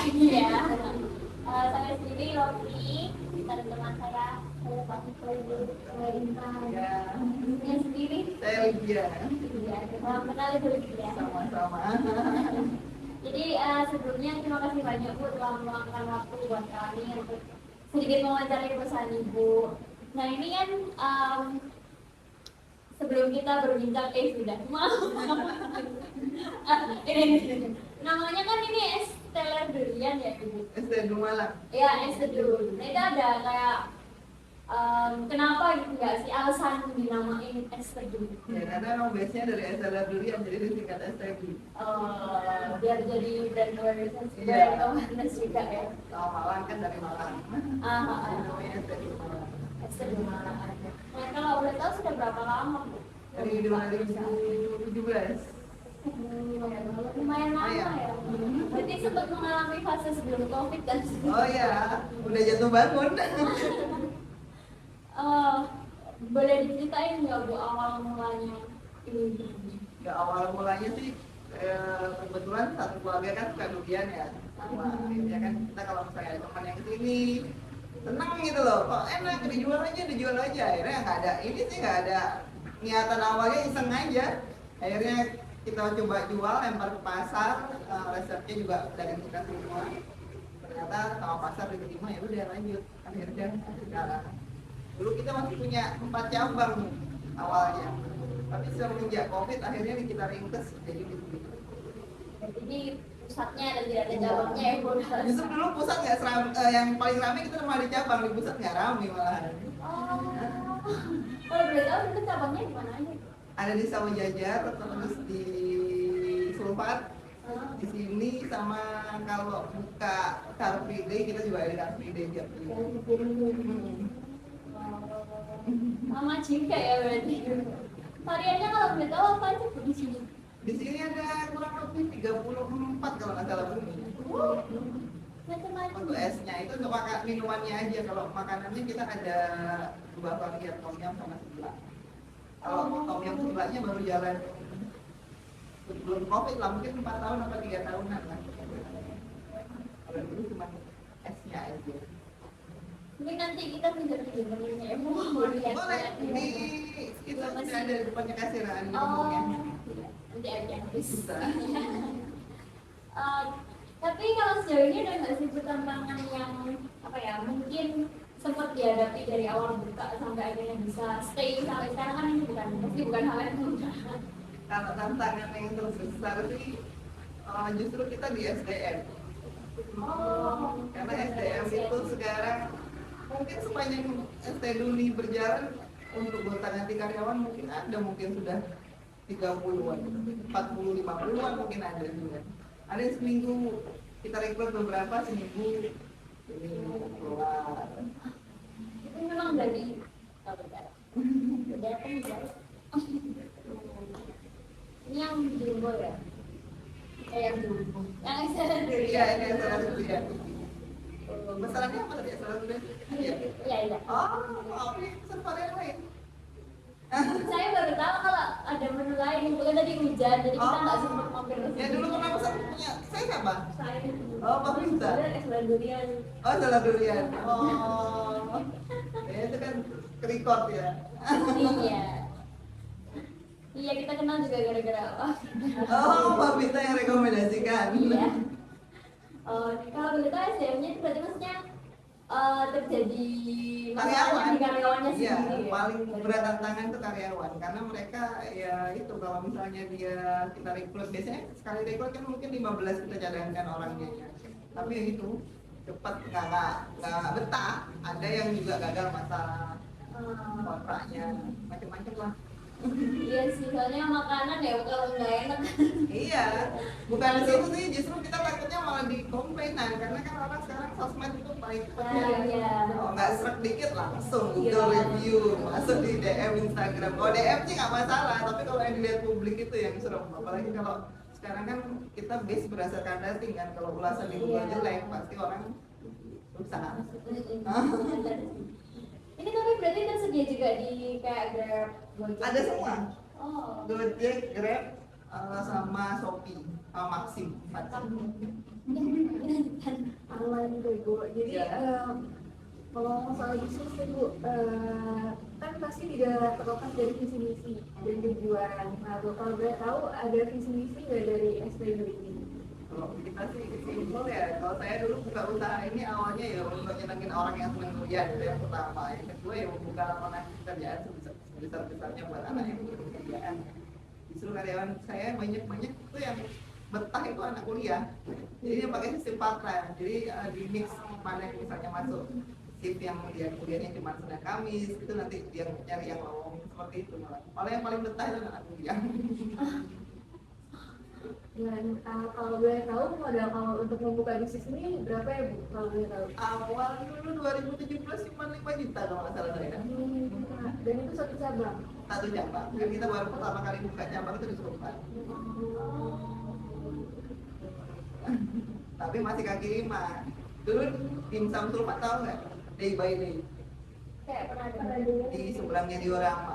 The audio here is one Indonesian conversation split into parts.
lagi ya. Saya sendiri Rofi, teman saya pasti Ya, Yang sendiri. saya Lydia. Iya, salam kenal dulu ya. Sama-sama. Jadi sebelumnya terima kasih banyak Bu telah meluangkan waktu buat kami untuk sedikit mewawancarai pesan Ibu. Nah ini kan sebelum kita berbincang sudah mau ini namanya kan ini es teler durian ya Ibu. Es tedu Malang. Ya es tedu. Nah itu ada kayak kenapa gitu nggak sih alasan dinamain es tedu? Ya, karena emang base-nya dari es teler durian, jadi disingkat es tedu. Biar jadi brand awareness Iya. awareness juga ya. Kalau Malang kan dari Malang. Jadi namanya es tedu Malang. Es tedu Malang aja. Nah kalau boleh tahu sudah berapa lama Bu? Dari 2017. Lumayan lama ya. Berarti sempat mengalami fase sebelum COVID dan Oh ya, udah jatuh bangun. boleh diceritain nggak Bu awal mulanya ini? Ya awal mulanya sih kebetulan satu keluarga kan suka durian ya. Sama akhirnya kan kita kalau misalnya ada teman yang kesini senang gitu loh, kok enak dijual aja. Akhirnya nggak ada, ini sih nggak ada niatan awalnya, iseng aja. Akhirnya kita coba jual, lempar ke pasar, resepnya juga dari kita semua. Ternyata sama pasar diterima, ya udah lanjut. Akhirnya sekarang. Dulu kita masih punya 4 cabang awalnya, tapi semenjak COVID akhirnya kita ringkes jadi gitu. Jadi pusatnya dan tidak ada cabangnya ya Bu. Justru dulu pusat nggak yang paling ramai kita cuma di cabang, di pusat nggak ramai malahan. Kalau boleh tahu itu cabangnya di mana aja? Ada di Sawah Jajar, terus di Sulfat, di sini, sama kalau buka Car Free Day kita juga ada Car Free Day tiap minggu. Lama juga ya berarti. Variannya kalau boleh tahu apa aja Bu di sini? Di sini ada kurang lebih 34 kalau nggak salah bumi. Macam-macam. Untuk esnya itu untuk minumannya aja, kalau makanannya kita ada 2 varian, tom yum sama sebelah. Kalau tom yum sebelahnya baru jalan sebelum COVID lah, mungkin 4 tahun atau 3 tahunan lah. Kalau dulu cuma esnya aja. Mungkin nanti kita pinjam-pinjam menunya ya Bu. Boleh, di kita masih ada di depannya kasiraan ngomongnya. Nanti aja Bisa. Tapi kalau sejauh ini udah nggak sih tantangan yang apa ya mungkin sempat dihadapi dari awal buka sampai akhirnya bisa stay sampai sekarang, kan ini bukan hal yang mudah. Kalau tantangan yang terbesar sih justru kita di SDM. Karena SDM itu sekarang mungkin sepanjang ST Duni berjalan untuk gonta-ganti karyawan mungkin sudah 30-an, 40, 50-an mungkin ada juga. Ada yang seminggu kita rekrut beberapa, seminggu ini keluar. Itu memang dari datang ya. Ini yang jumbo ya? Yang jumbo. Yang saya dulu. Iya, ini yang salah satu ya. Masalahnya apa tadi? Salah satu ya? Iya. Oh, maaf nih, server yang lain. Saya baru tahu kalau ada menu lain, bukan tadi hujan, jadi kita nggak sempat mampir. Ya dulu pernah pesan punya saya siapa? Saya. Oh, Pak Risa. Es durian. Oh, salah durian. Oh, ya itu kan record ya. Iya. Iya, kita kenal juga gara-gara apa? Oh, Pak Risa yang rekomendasikan. Iya. Kalau boleh tahu SDM-nya itu berarti maksudnya terjadi Karyawan. di karyawannya Iya, sendiri. paling berat tantangan itu karyawan, karena mereka ya itu kalau misalnya kita rekrut, biasanya sekali rekrut kan mungkin 15 kita cadangkan orangnya ya. Tapi ya itu cepat nggak betah. Ada yang juga gagal masalah kontraknya, macam-macam lah. Iya sih, soalnya makanan ya kalau nggak enak. Iya, bukan itu sih, justru kita takutnya malah di komplainan, karena kan orang sekarang sosmed itu paling cepat ya. Iya. Oh, nggak serak dikit langsung Google review, masuk di DM Instagram. Kalau DM sih nggak masalah, tapi kalau yang dilihat publik itu yang serem. Apalagi kalau sekarang kan kita base berdasarkan rating kan, kalau ulasan di Google jelek pasti orang susah. Ini tapi berarti tersedia juga di kayak Grab, Gojek. Ada semua. Oh. Gojek, Grab, sama Shopee, sama Maxim. Online deh Bu. Jadi Iya. kalau masalah bisnis nih Bu, kan pasti tidak terlepas dari visi misi dan tujuan. Nah Bu, kalau boleh tahu ada visi misi nggak dari SPBD? Kalau kita sih simpel ya. Kalau saya dulu buka usaha ini awalnya ya untuk nyenengin orang yang senang kuliah, itu yang pertama. Yang kedua ya membuka lapangan pekerjaan sebesar-besarnya buat anak yang butuh pekerjaan. Justru karyawan saya banyak itu yang betah itu anak kuliah. Jadi dia pakai sistem part-time. Jadi di mix mana yang misalnya masuk shift yang dia kuliahnya cuma Senin Kamis, itu nanti dia nyari yang lowong seperti itu malah. Malah yang paling betah itu anak kuliah. Dan kalau boleh tahu modal awal untuk membuka bisnis ini berapa ya Bu? Kalau boleh tahu? Awal dulu 2017 cuma 5 juta kalau nggak salah saya. Dan itu satu cabang. Satu cabang. Kan kita baru pertama kali buka cabang itu di Surabaya. Tapi masih kaki lima. Dulu dimsum Sulpat tahu nggak? Day by day. Kayak pernah Pernah dengar. dengar? Di sebelahnya diorama.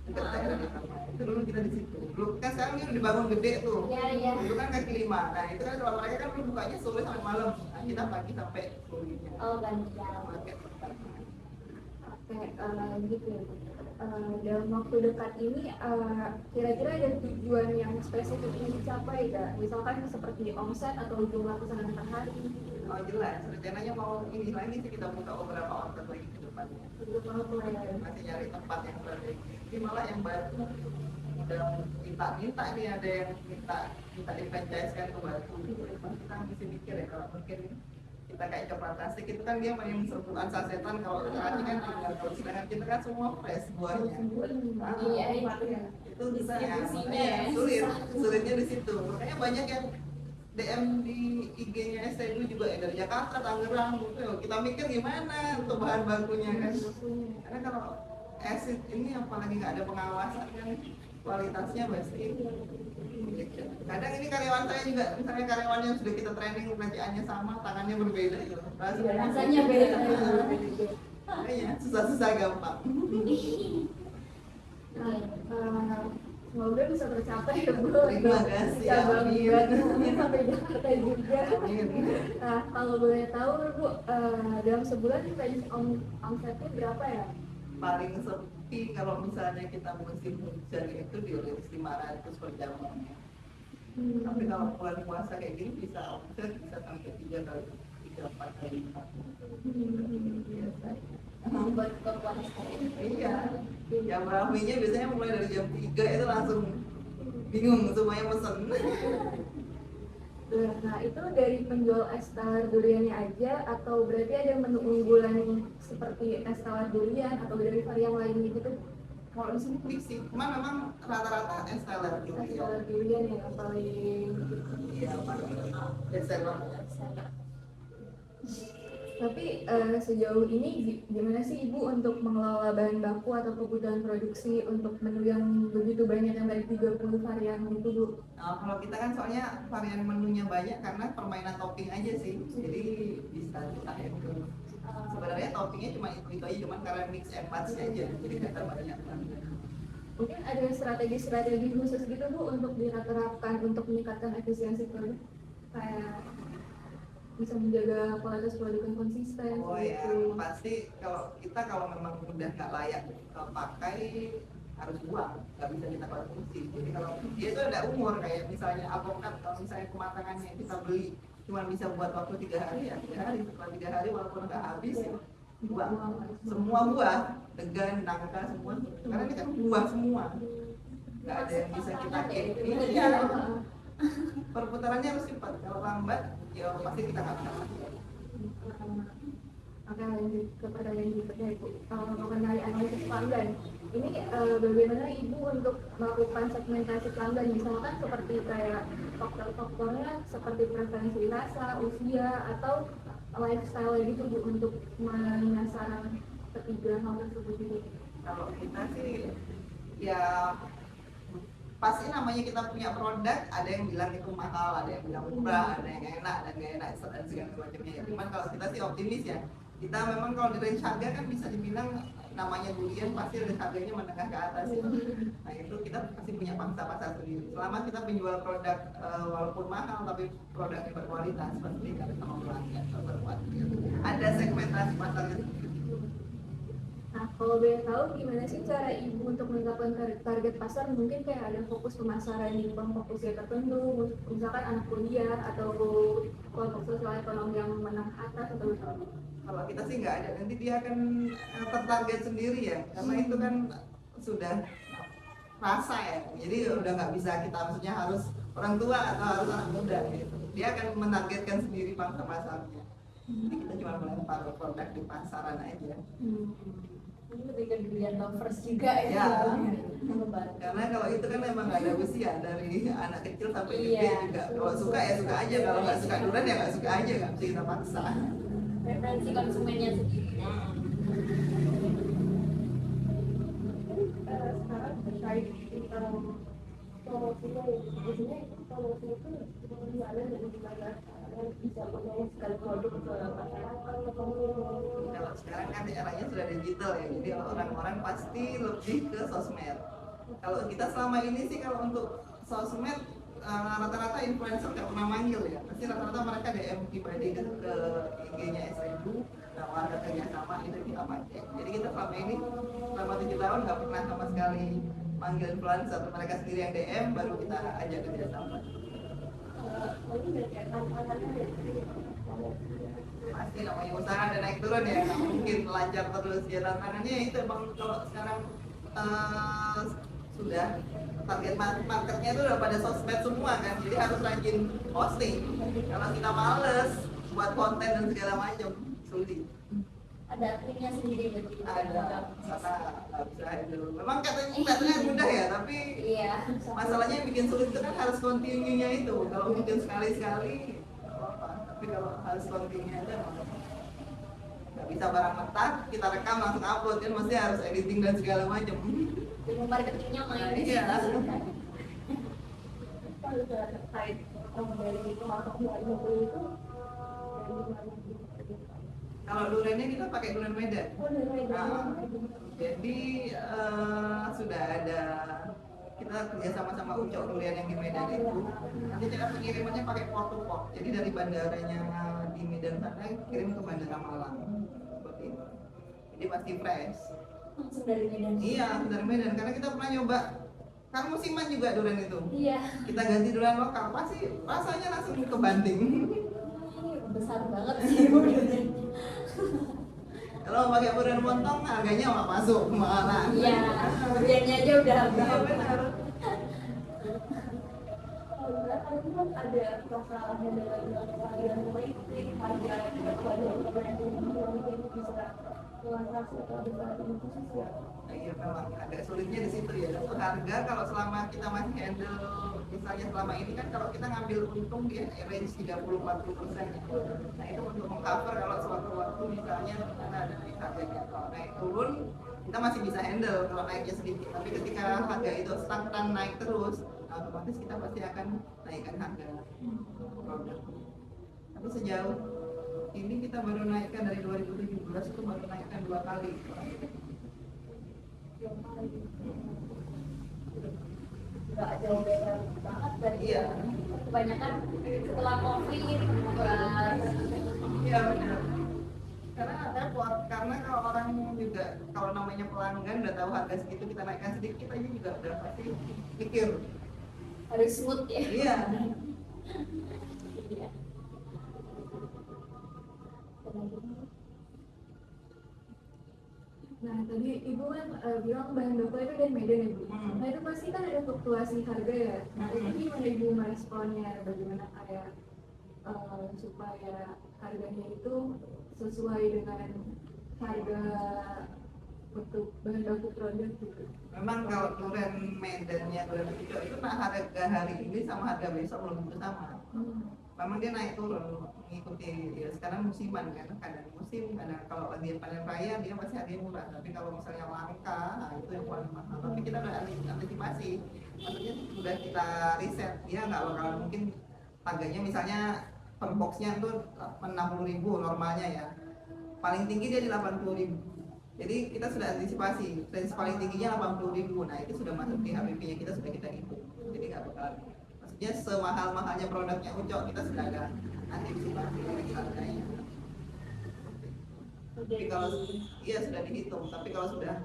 Dekat daerah di sana. Itu dulu kita di situ. Dulu kan sekarang ini udah dibangun gede tuh. Iya, iya. Dulu kan kaki lima. Nah itu kan kalau mereka kan dulu bukanya sore sampai malam. Nah kita pagi sampai sore-nya. Oh, ganti jam. Market pertama. Oke, gitu ya Bu. Dalam waktu dekat ini kira-kira ada tujuan yang spesifik yang dicapai nggak? Misalkan seperti omset atau jumlah pesanan per hari Oh jelas, rencananya mau ini lagi sih kita buka beberapa outlet lagi ke depannya. untuk pengepulauan. Masih nyari tempat yang strategi. Ini malah yang baru udah minta nih ada yang minta di franchise kan ke Batu. Kita mesti mikir ya kalau mungkin kita kayak coklat tasik itu kan dia main sentuhan sasetan, kalau tadi kan tinggal terus, sedangkan kita kan semua fresh buahnya. Iya, iya. Itu bisa ya, Distribusinya makanya ya, sulitnya di situ. Makanya banyak yang DM di IG-nya STU juga ya, dari Jakarta, Tangerang, gitu. Kita mikir gimana untuk bahan bakunya kan. Karena kalau acid ini apalagi nggak ada pengawasan kan kualitasnya pasti. Kadang ini karyawan saya juga, misalnya karyawan yang sudah kita training kerjaannya sama, tangannya berbeda gitu. Rasanya beda. Makanya susah-susah gampang. Nah, semoga bisa tercapai ya Bu. Terima kasih, Cabang amin. Bandung sampai Jakarta juga. Amin. Nah, kalau boleh tahu Bu, dalam sebulan omsetnya berapa ya? Paling sepi kalau misalnya kita musim hujan itu di 500 per jam. Tapi kalau bulan puasa kayak gini bisa omset bisa sampai 3 4 kali lipat. Biasa. Buat kepuasan. Iya. Jam ramenya biasanya mulai dari jam 3 itu langsung bingung semuanya pesen. Nah, itu dari penjual es tawar duriannya aja atau berarti ada menu unggulan seperti es tawar durian atau dari varian lain gitu? Kalau di sini mix sih, cuma memang rata-rata es teler gitu Es ya. tawar durian yang paling. Iya, best seller. Tapi sejauh ini gimana sih Ibu untuk mengelola bahan baku atau kebutuhan produksi untuk menu yang begitu banyak yang dari 30 varian gitu Bu? Nah, kalau kita kan soalnya varian menunya banyak karena permainan topping aja sih, jadi bisa kita handle. Sebenarnya toppingnya cuma itu aja, cuma karena mix and match aja, jadi kita banyak banget. Mungkin ada strategi khusus gitu Bu untuk diterapkan untuk meningkatkan efisiensi produk, kayak bisa menjaga kualitas produk yang konsisten. Oh ya, gitu. pasti kalau memang udah nggak layak pakai harus buang, nggak bisa kita konsumsi. Jadi kalau dia itu ada umur, kayak misalnya avokat, kalau misalnya kematangannya kita beli cuma bisa buat waktu 3 hari ya 3 hari, setelah 3 hari walaupun nggak habis buang. Semua buah, degan, nangka semua, karena ini kan buah semua, nggak ada yang bisa kita keep. Iya, perputarannya harus cepat. Kalau lambat ya pasti kita nggak bisa pakai. Oke, lanjut ke pertanyaan berikutnya Ibu. Mengenai analisis pelanggan, ini bagaimana Ibu untuk melakukan segmentasi pelanggan, misalkan seperti kayak faktor-faktornya seperti preferensi rasa, usia, atau lifestyle gitu Bu untuk menyasar ketiga hal tersebut gitu. Kalau kita sih ya pasti namanya kita punya produk, ada yang bilang itu mahal, ada yang bilang murah, ada yang enak dan nggak enak dan segala macamnya. Cuman kalau kita sih optimis ya, kita memang kalau di range harga kan bisa dibilang namanya durian pasti harganya menengah ke atas. Nah itu kita pasti punya pangsa pasar sendiri. Selama kita menjual produk walaupun mahal tapi produknya berkualitas, pasti kita sama pelanggan berkuat. Ada segmentasi pasarnya. Nah, kalau boleh tahu gimana sih cara ibu untuk menetapkan target pasar? Mungkin kayak ada fokus pemasaran di kelompok usia tertentu, misalkan anak kuliah atau kelompok sosial ekonomi yang menengah atas atau Kalau kita sih nggak ada, nanti dia akan tertarget sendiri ya, karena itu kan sudah rasa ya, jadi udah nggak bisa kita maksudnya harus orang tua atau harus anak muda gitu. Dia akan menargetkan sendiri pangsa pasarnya. Jadi kita cuma melempar produk di pasaran aja. Ini lebih ke durian lovers juga Ya. Membantu. Karena kalau itu kan memang nggak ada usia, dari anak kecil sampai gede Iya. juga. Kalau suka ya suka aja, kalau nggak suka durian ya nggak suka aja, nggak bisa kita paksa. Preferensi konsumennya sendiri. sekarang terkait promosinya biasanya promosi itu gimana dan gimana bisa menyelesaikan produk ke masyarakat atau Kalau sekarang kan eranya sudah digital ya, jadi orang-orang pasti lebih ke sosmed. Kalau kita selama ini sih kalau untuk sosmed rata-rata influencer nggak pernah manggil ya, pasti rata-rata mereka DM pribadi ke IG-nya SNU, ada kerjasama itu kita pakai. Jadi kita selama ini selama 7 tahun nggak pernah sama sekali manggil influencer, mereka sendiri yang DM baru kita ajak kerjasama. Pasti namanya usaha ada naik turun ya, nggak mungkin lancar terus ya. Tantangannya itu emang kalau sekarang sudah target marketnya itu udah pada sosmed semua kan, jadi harus rajin posting. Kalau kita males buat konten dan segala macam sulit. Ada triknya sendiri begitu. Ada nggak bisa handle. Memang katanya mudah ya, tapi Iya. masalahnya yang bikin sulit itu kan harus continue-nya itu. Kalau mungkin sekali-sekali nggak apa-apa, tapi kalau harus continue aja nggak bisa barang mentah kita rekam langsung upload kan, mesti harus editing dan segala macam. Ilmu marketingnya main. Iya. kalau terkait dari kelompok itu Kalau duriannya kita pakai durian Medan. Jadi sudah ada, kita kerja sama Ucok Durian yang di Medan itu. Nanti cara pengirimannya pakai port to port. Jadi dari bandaranya di Medan sana kirim ke bandara Malang. Seperti itu. Jadi pasti fresh. Langsung dari Medan. Iya, dari Medan. Karena kita pernah nyoba. Kan musiman juga durian itu. Iya. Kita ganti durian lokal, pasti rasanya langsung kebanting. Ini besar banget sih duriannya. Kalau pakai durian montong harganya nggak masuk malah. Iya. Duriannya aja udah Iya berapa? benar. ada masalahnya dengan pengadilan politik, harga yang bisa transaksi atau dengan khusus ya. Iya memang agak sulitnya di situ ya. Untuk harga kalau selama kita masih handle, misalnya selama ini kan kalau kita ngambil untung dia range 30-40%. Nah itu untuk mengcover kalau suatu waktu misalnya karena ada naik harganya, kalau naik turun kita masih bisa handle kalau naiknya sedikit. Tapi ketika harga itu stagnan naik terus, otomatis kita pasti akan naikkan harga produk. Tapi sejauh ini kita baru naikkan dari 2017 itu baru naikkan 2 kali. Nggak jauh beda banget dari Iya. kebanyakan setelah COVID Iya benar. Karena kalau orang juga kalau namanya pelanggan udah tahu harga segitu kita naikkan sedikit aja juga udah pasti pikir. harus smooth ya. Iya. Iya. Nah tadi ibu kan bilang bahan baku itu dari Medan ya bu. Hmm. Nah itu pasti kan ada fluktuasi harga ya. Nah itu gimana ibu meresponnya? Bagaimana kayak supaya harganya itu sesuai dengan harga untuk bahan baku produk gitu. Memang kalau durian Medannya durian hijau itu nah harga hari ini sama harga besok belum tentu sama. Memang dia naik turun mengikuti ya sekarang musiman kan, kadang musim, kadang kalau lagi panen raya dia masih harganya murah, tapi kalau misalnya langka nah itu yang paling mahal. Tapi kita udah antisipasi, maksudnya sudah kita riset dia nggak bakal mungkin harganya misalnya per boxnya tuh 60.000 normalnya ya, paling tinggi dia di 80.000. Jadi kita sudah antisipasi, range paling tingginya 80.000. Nah itu sudah masuk di HPP-nya kita, sudah kita hitung. Jadi nggak bakal, maksudnya semahal-mahalnya produknya Ucok kita sudah ada antisipasi dari harganya. Tapi kalau iya sudah dihitung, tapi kalau sudah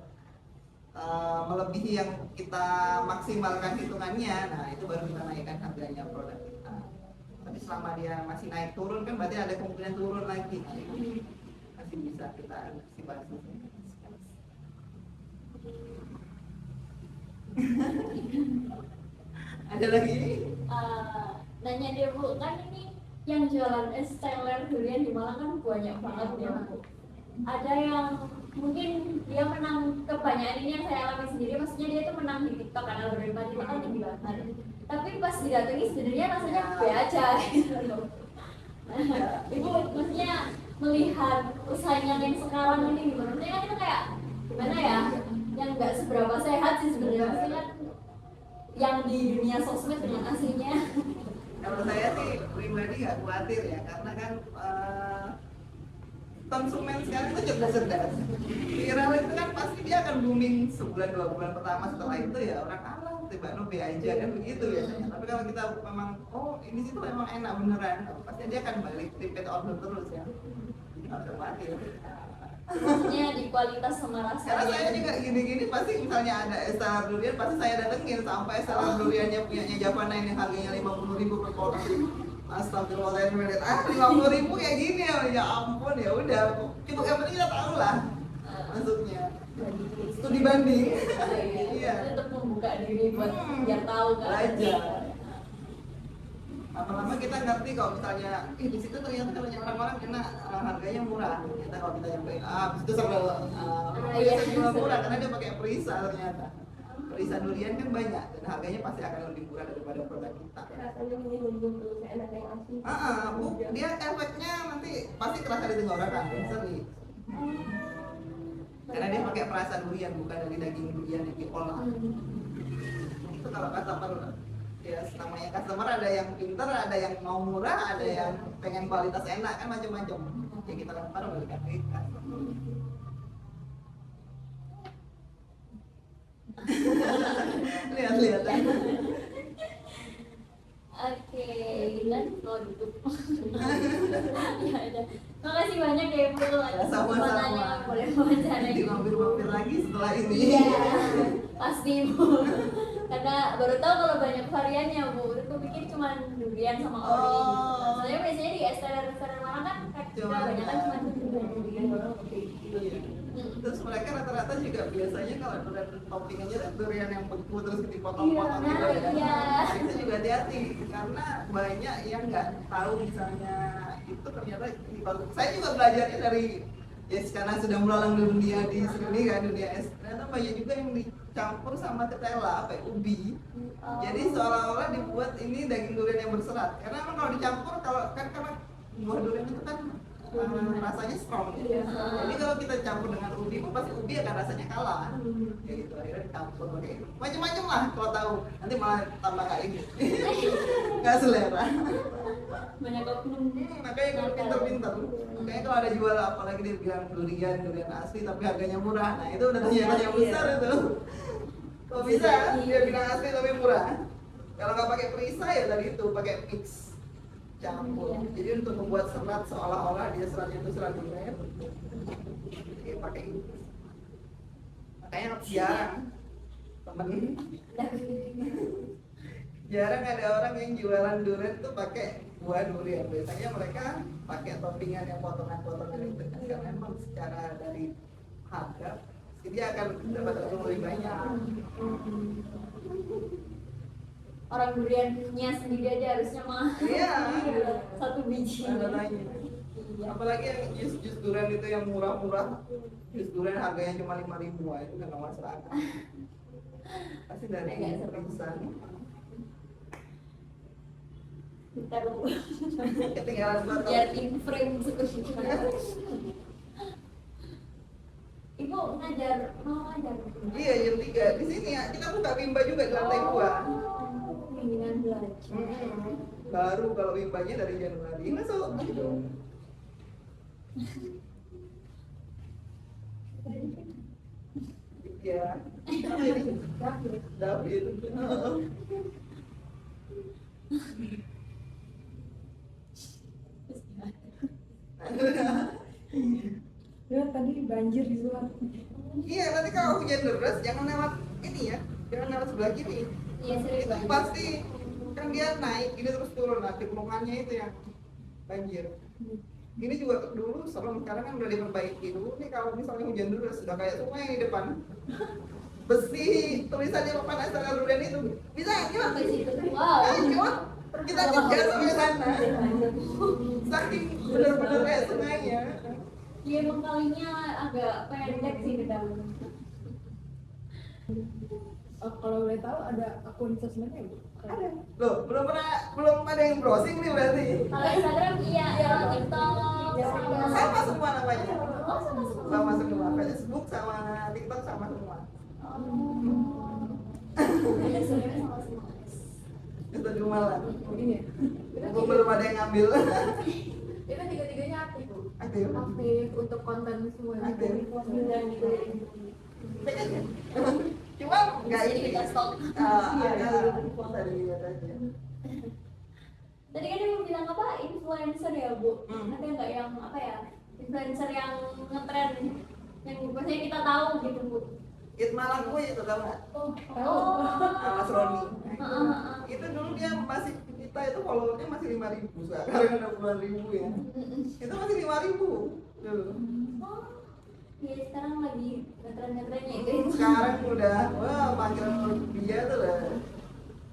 melebihi yang kita maksimalkan hitungannya, nah itu baru kita naikkan harganya produk kita. Tapi selama dia masih naik turun kan berarti ada kemungkinan turun lagi. Nah, itu masih bisa kita antisipasi. Ada lagi? Nanya deh Bu, kan ini yang jualan es teler durian di Malang kan banyak banget ya Bu. Ada yang mungkin dia menang, kebanyakan ini yang saya alami sendiri, maksudnya dia itu menang di TikTok karena algoritma TikTok kan tinggi banget. Tapi pas didatangi sebenarnya rasanya B aja gitu loh. Ibu maksudnya melihat usahanya yang sekarang ini gimana? Maksudnya kan itu kayak gimana ya? Yang nggak seberapa sehat sih sebenarnya, maksudnya kan yang di dunia sosmed dengan aslinya. Kalau saya sih pribadi nggak khawatir ya, karena kan konsumen sekarang itu cerdas-cerdas. Viral itu kan pasti dia akan booming sebulan 2 bulan pertama, setelah itu ya orang alah tiba nobe aja kan begitu biasanya. Tapi kalau kita memang ini situ memang enak beneran, pasti dia akan balik repeat order terus ya. Nggak usah khawatir. Maksudnya di kualitas sama rasanya. Karena saya juga gini-gini pasti misalnya ada es teler durian pasti saya datengin, sampai es teler duriannya punyanya Javana ini harganya 50.000 per potong. Astagfirullahaladzim, 50.000 kayak gini ya ampun, ya udah cukup, yang penting kita tahu lah maksudnya studi banding. Iya, Untuk membuka diri buat biar tahu kan. belajar. Lama-lama kita ngerti kalau misalnya di situ ternyata kalau orang-orang enak, harganya murah. Kita kalau kita nyampe itu sampai jual murah karena dia pakai perisa ternyata. Perisa durian kan banyak dan harganya pasti akan lebih murah daripada produk kita. Rasanya ini betul enak yang asli. Bu, dia efeknya nanti pasti kerasa di tenggorokan, sering. Karena dia pakai perasa durian, bukan dari daging durian yang diolah. Itu kalau customer, ya namanya customer ada yang pinter, ada yang mau murah, ada yang pengen kualitas enak, kan macam-macam. Ya kita lempar balikan ke customer. Lihat-lihat. Oke, dan produk. Ya ada. Makasih banyak ya Bu atas Sama-sama. kesempatannya boleh wawancara. Nanti mampir-mampir lagi setelah ini. Iya, pasti Bu. Karena baru tahu kalau banyak variannya Bu. Aku pikir cuma durian sama ori gitu. Soalnya biasanya di es teler Malang kan kebanyakan cuma durian. Terus mereka rata-rata juga biasanya kalau durian toppingannya durian yang beku terus dipotong-potong gitu ya. Iya. Nah, itu juga hati-hati karena banyak yang nggak tahu misalnya itu ternyata saya juga belajarnya dari karena sudah melalang dunia di sini kan, dunia es, ternyata banyak juga yang dicampur sama ketela ubi. Jadi seolah-olah dibuat ini daging durian yang berserat. Karena emang kalau dicampur karena buah durian itu kan rasanya strong ya. Jadi kalau kita campur dengan ubi, pasti ubi akan rasanya kalah. Ya gitu, akhirnya dicampur pakai macam-macam lah kalau tahu. Nanti malah tambah kayak ini. Nggak selera. Banyak oknum. Makanya kalau pinter-pinter. Makanya kalau ada jual apalagi dia bilang durian asli tapi harganya murah. Nah, itu udah tanya-tanya besar itu. Kok bisa dia bilang asli tapi murah? Kalau nggak pakai perisa ya tadi itu pakai mix. Campur. Jadi untuk membuat serat seolah-olah dia seratnya itu serat durian, pakai itu. Makanya jarang ada orang yang jualan durian tuh pakai buah durian. Biasanya mereka pakai toppingan yang potongan-potongan itu karena memang secara dari harga dia akan dapat untung lebih banyak. Orang duriannya sendiri aja harusnya mah. Iya. Satu biji. Iya. Apalagi yang jus durian itu yang murah-murah. Jus durian harganya cuma 5.000, itu nggak masuk akal. Pasti dari periksa. Bentar Bu. Ketinggalan botol. Biar in frame seperti Ibu mau ngajar. Iya, jam 3 di sini ya. Kita buka bimba juga di lantai 2. Bimbingan belajar. Baru kalau bimbanya dari Januari. Masuk. Iya. Apa ini? David. Ya tadi banjir di luar. Iya, nanti kalau hujan deras jangan lewat ini ya, jangan lewat sebelah kiri. Iya sering Itu banget. pasti kan dia naik, ini terus turun, nah tikungannya itu yang banjir. Ini juga dulu serem, sekarang kan udah diperbaiki. Dulu nih kalau misalnya hujan deras sudah kayak sungai di depan. Besi tulisannya Papan Astana Rudan itu bisa yuk. Sampai situ. Wow. Ayo kita kejar sampai sana. Saking bener-bener kayak sungainya. Iya emang kalinya agak pendek sih ke dalam. Kalau boleh tahu ada akun sosmednya Bu? Ada. Loh, belum ada yang browsing nih berarti. Kalau Instagram iya, kalau TikTok Sama semua namanya. Oh sama semua. Sama semua. Facebook sama TikTok sama semua. Ada sebenarnya sama semua. Itu di Malang. Ini ya. Mumpung belum ada yang ngambil. Itu tiga-tiganya aktif Bu. Aktif. Aktif untuk konten semua. Aktif. Dan gitu. Cuma nggak Jadi ini. kita stok. Ada tadi lihat aja. Tadi kan ibu bilang apa influencer ya Bu? Hmm. Ada nggak yang apa ya influencer yang ngetren yang maksudnya kita tahu gitu Bu? It Malang gue itu tau nggak? Oh, Mas Roni. Heeh. Itu dulu dia masih kita itu followernya masih 5.000 sekarang udah puluhan ribu ya. Itu masih 5.000 dulu. Oh, iya sekarang lagi ngetren-ngetrennya itu. Sekarang udah wah panggilan dia tuh lah.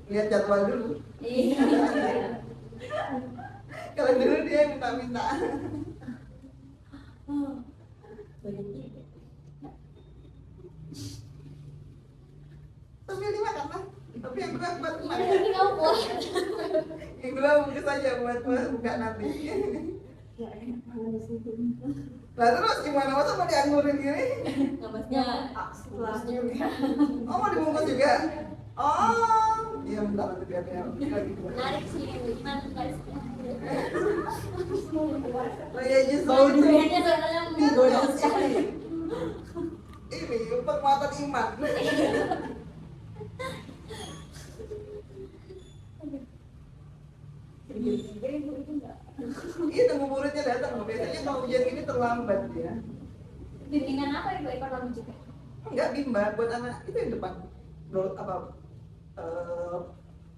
Lihat jadwal dulu. Iya. Kalau dulu dia minta-minta. Oh, banyak gitu. Tapi ini makan lah. Tapi yang berat buat Iya, makan. tapi kamu kuat. Yang dua bungkus aja buat buka nanti. Lah terus gimana masa mau dianggurin gini? Nggak maksudnya Setelahnya Oh mau dibungkus juga? Oh, iya bentar nanti biar lagi. menarik sih, cuman nggak sih. Oh iya justru Bau duriannya soalnya menggoda sekali. ini penguatan iman. Iya tunggu muridnya datang. Biasanya kalau hujan gini terlambat ya. Bimbingan apa ibu ekonomi juga? Enggak bimba buat anak itu yang depan. Apa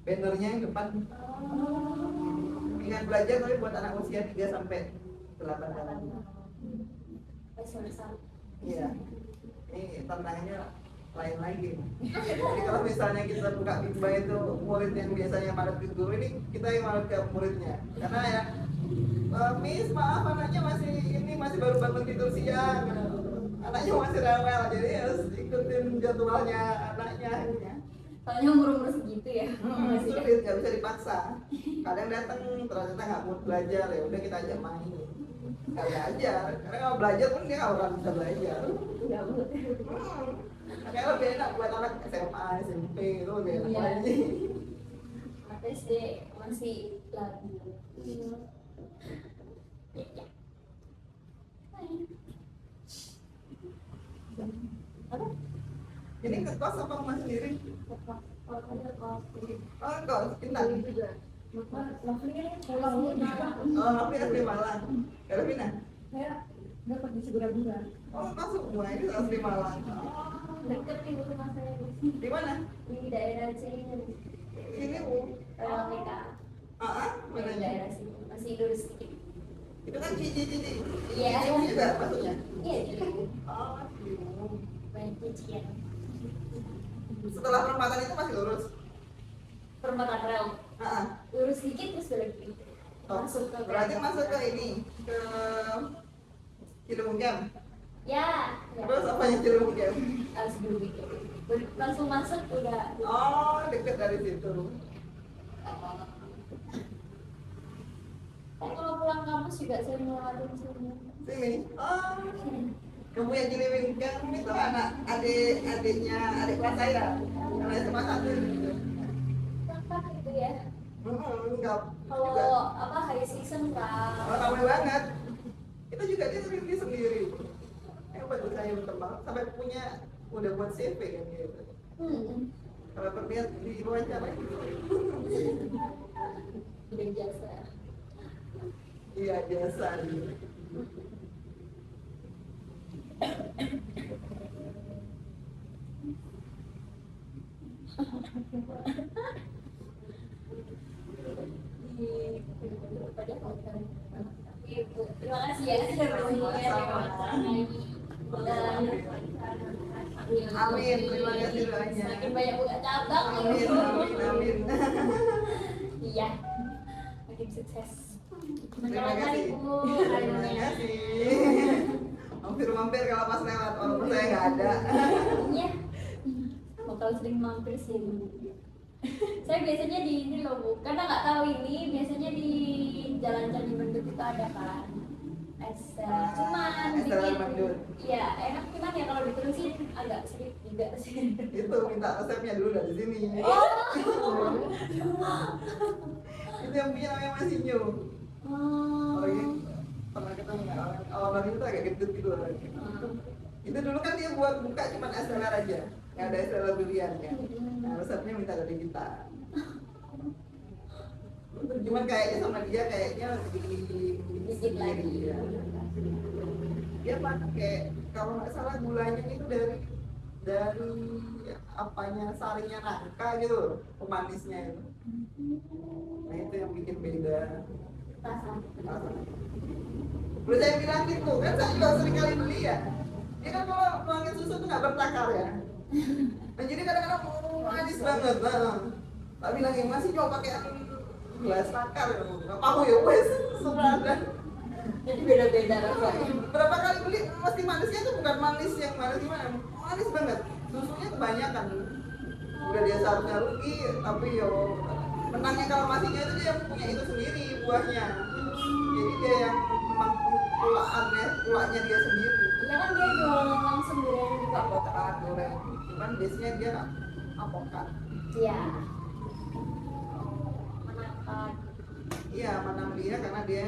bannernya yang depan. Bimbingan belajar tapi buat anak usia 3 sampai 8 tahun. Besar-besar. Iya. Ini tantangannya lain lagi. Jadi kalau misalnya kita buka bimba itu murid yang biasanya maret ke guru ini kita yang maret ke muridnya. Karena ya Miss maaf anaknya masih baru bangun tidur siang. Anaknya masih rewel jadi harus ikutin jadwalnya anaknya. Soalnya umur-umur segitu ya. Masih Sulit nggak bisa dipaksa. Kadang datang ternyata nggak mood belajar ya udah kita ajak main. Kali ajar. Karena kalau belajar pun dia nggak akan bisa belajar. nggak mood. Kayak lebih enak buat anak SMA, SMP itu lebih enak Iya. lagi. Anak SD masih lagu. Ya. Apa? Ini ke kos apa rumah sendiri? Kalau ada kos. Oh kos, Intan. juga. Lovely kan pulang Oh, tapi asli Malang. Kalau pindah? saya dapat di Segura-gura. Oh, masuk semua ini asli Malang. Deket nih rumah saya Di mana? di daerah sini. Ini TK. Di mana daerah sini masih lurus sedikit. Itu kan cici. Iya. Cici juga maksudnya. Iya jadi Oh, Ciliwung. banyak cucian. Setelah perempatan itu masih lurus. Perempatan rel. Lurus sedikit terus belok kiri. Oh, Masuk ke berarti masuk ke ini ke Ciliwung Jam. Ya. Terus apanya Ciliwung Jam? Harus dulu bikin. Langsung masuk udah. Oh, dekat dari situ. Kalau pulang kampus juga sering ngelewatin sini. Sini. Oh, kamu yang Ciliwung Jam itu adiknya adik kelas saya. Karena SMA 1 gitu. Tempat gitu ya. Enggak. Kalau apa high season Oh, kan. ramai banget. Itu juga dia sendiri. bagi saya berkembang sampai udah buat CV kan gitu. Kalau berniat di wawancara gitu. Udah jasa. Iya biasa gitu. Terima kasih ya sudah bersedia. Amin, terima kasih doanya. Semakin banyak buka cabang. Amin, amin, amin. Iya, makin sukses. Terima kasih. Bu. Terima kasih. Mampir-mampir kalau pas lewat, walaupun saya nggak ada. Iya, bakal sering mampir sih. Saya biasanya di ini loh Bu, karena nggak tahu ini, biasanya di Jalan Candi Mendut itu ada kan es cuman Es bikin, Mendut. iya enak cuman ya kalau diterusin agak sulit juga sih. Itu minta resepnya dulu dari sini. Oh. Itu yang punya namanya Mas Inyo. Oh iya, pernah ketemu nggak? Orang itu agak gendut gitu orangnya. Itu dulu kan dia buat buka cuma es teler aja, nggak ada es teler durian kan. Nah resepnya minta dari kita. Cuman kayaknya sama dia kayaknya Dikit lagi. ya. Dia pakai kalau nggak salah gulanya itu dari apanya sarinya nangka gitu, pemanisnya itu. Nah itu yang bikin beda. Udah saya bilang gitu kan, saya juga sering kali beli ya. Dia kan kalau nuangin susu tuh nggak bertakar ya. Nah, jadi kadang-kadang manis banget. Nah, tak bilangin masih coba pakai gelas takar ya. Nggak mau ya wes sebenarnya. Jadi beda-beda rasanya. Berapa kali beli mesti manisnya tuh bukan manis yang manis gimana? Manis banget. Susunya kebanyakan. Udah dia seharusnya rugi, tapi yo menangnya kalau masihnya itu dia punya itu sendiri buahnya. Jadi dia yang memang kulaknya dia sendiri. Iya kan dia jual langsung durian juga. Apokat goreng. Cuman biasanya dia apokat. Iya. Menangkap. Iya, menang dia karena dia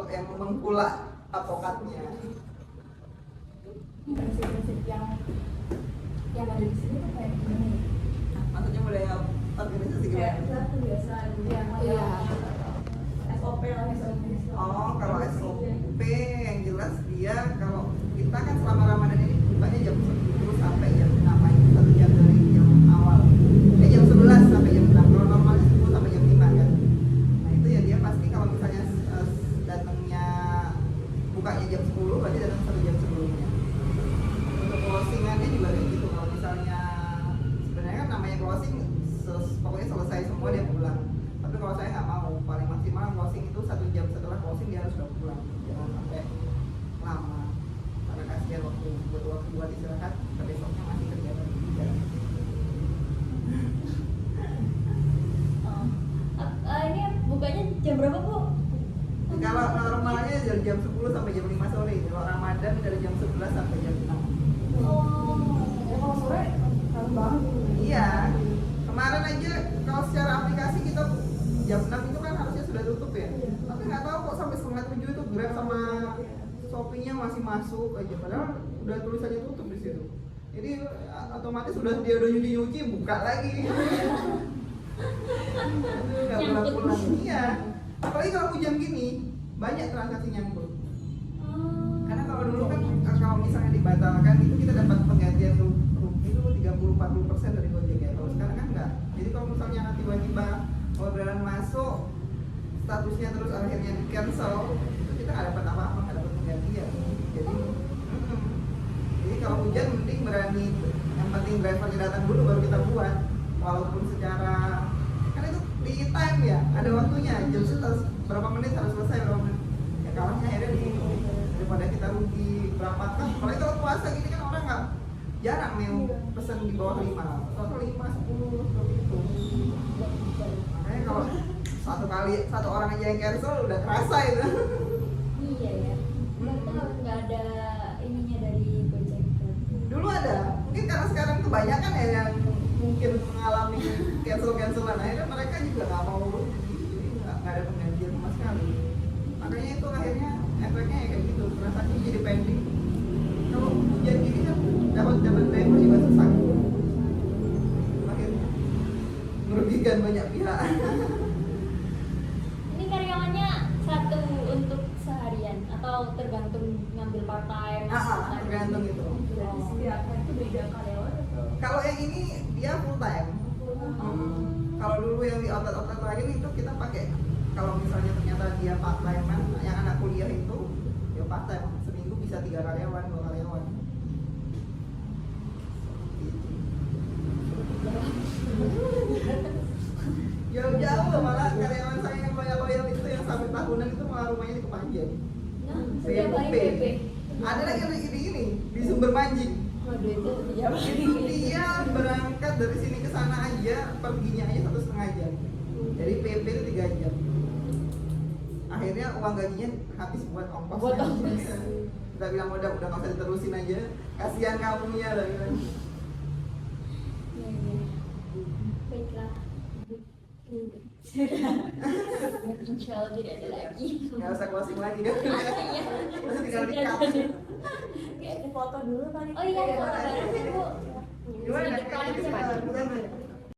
yang mengkulak apokatnya. Prinsip-prinsip yang ada di sini tuh kayak gimana ya? Maksudnya mulai organisasi Kayak gimana? kita kebiasaan yang Iya. SOP lah SOP. Oh, kalau SOP yang jelas dia kalau kita kan selama Ramadan ini bukanya jam 10 sampai jam 6 itu 1 jam dari jam awal. Jam 11 sampai jam 6. Kalau normalnya 10 sampai jam 5 kan. Nah, itu ya dia pasti kalau misalnya datangnya bukanya jam 10 berarti datang 1 jam sebelumnya. Untuk closingannya juga kayak gitu. Kalau misalnya sebenarnya kan namanya closing pokoknya selesai semua dia pulang. Tapi kalau saya nggak mau, paling maksimal closing itu 1 jam setelah closing dia harus sudah pulang. Jangan sampai lama. Karena kasihan waktu buat istirahat, besoknya masih kerja lagi. Ini bukanya jam berapa Bu? Kalau normalnya dari jam 10 sampai jam 5 sore. Kalau Ramadan dari jam 11 sampai jam 6. Oh, Kalau sore kan banget. Iya. Kemarin aja kalau secara aplikasi kita jam 6 itu kan harusnya sudah tutup ya. Tapi nggak tahu kok sampai setengah 7 itu Grab sama Shopee-nya masih masuk aja. Padahal udah tulisannya tutup di situ. Jadi otomatis dia udah nyuci buka lagi. Nggak pulang-pulang. Iya. Apalagi kalau hujan gini banyak transaksi nyangkut. Karena kalau dulu kan kalau misalnya dibatalkan itu kita dapat penggantian rugi itu 30-40% dari Gojek ya. Kalau sekarang kan enggak. Jadi kalau misalnya tiba-tiba orderan masuk statusnya terus akhirnya di cancel, itu kita nggak dapat apa-apa, nggak dapat penggantian. Jadi kalau hujan mending berani, yang penting drivernya datang dulu baru kita buat. Walaupun secara kan itu di time ya, ada waktunya. Jam berapa menit harus selesai berapa menit. Ya kalahnya akhirnya di situ. Daripada kita rugi berapa kan. Apalagi kalau puasa gini kan orang nggak jarang yang pesen di bawah 5 atau 5, 10 seperti itu. Makanya kalau satu orang aja yang cancel udah kerasa itu. iya ya. Nggak ada ininya dari Gojek. Dulu ada, mungkin karena sekarang kebanyakan ya yang mungkin mengalami cancelan akhirnya mereka juga nggak mau rugi, jadi nggak ada penggantian sama sekali. Makanya itu akhirnya efeknya ya kayak gitu, transaksi jadi pending. sekian banyak pihak. Ini karyawannya satu untuk seharian atau tergantung ngambil part time? Tergantung itu. Berarti setiap hari itu beda karyawan atau? Kalau yang ini dia full time. Kalau dulu yang di outlet lain itu kita pakai, kalau misalnya ternyata dia part time, yang anak kuliah itu ya part time, seminggu bisa 3 karyawan, 2 karyawan. Jauh-jauh loh, malah karyawan saya yang loyal itu yang sampai tahunan itu malah rumahnya di Kepanjen. Nah, setiap hari PP. Ada lagi yang di ini di Sumber Manjing. Waduh, itu ya. Itu dia berangkat dari sini ke sana aja, perginya aja 1,5 jam. Jadi PP itu 3 jam. Akhirnya uang gajinya habis buat ongkos. Buat ongkos. Kita bilang udah nggak usah diterusin aja, kasihan kamu ya lah. Ya, ya. Baiklah. Insya Allah tidak ada lagi. Nggak usah closing lagi kan? Iya. Masih tinggal di cut. Kayak Foto dulu kali. Oh iya, foto bareng.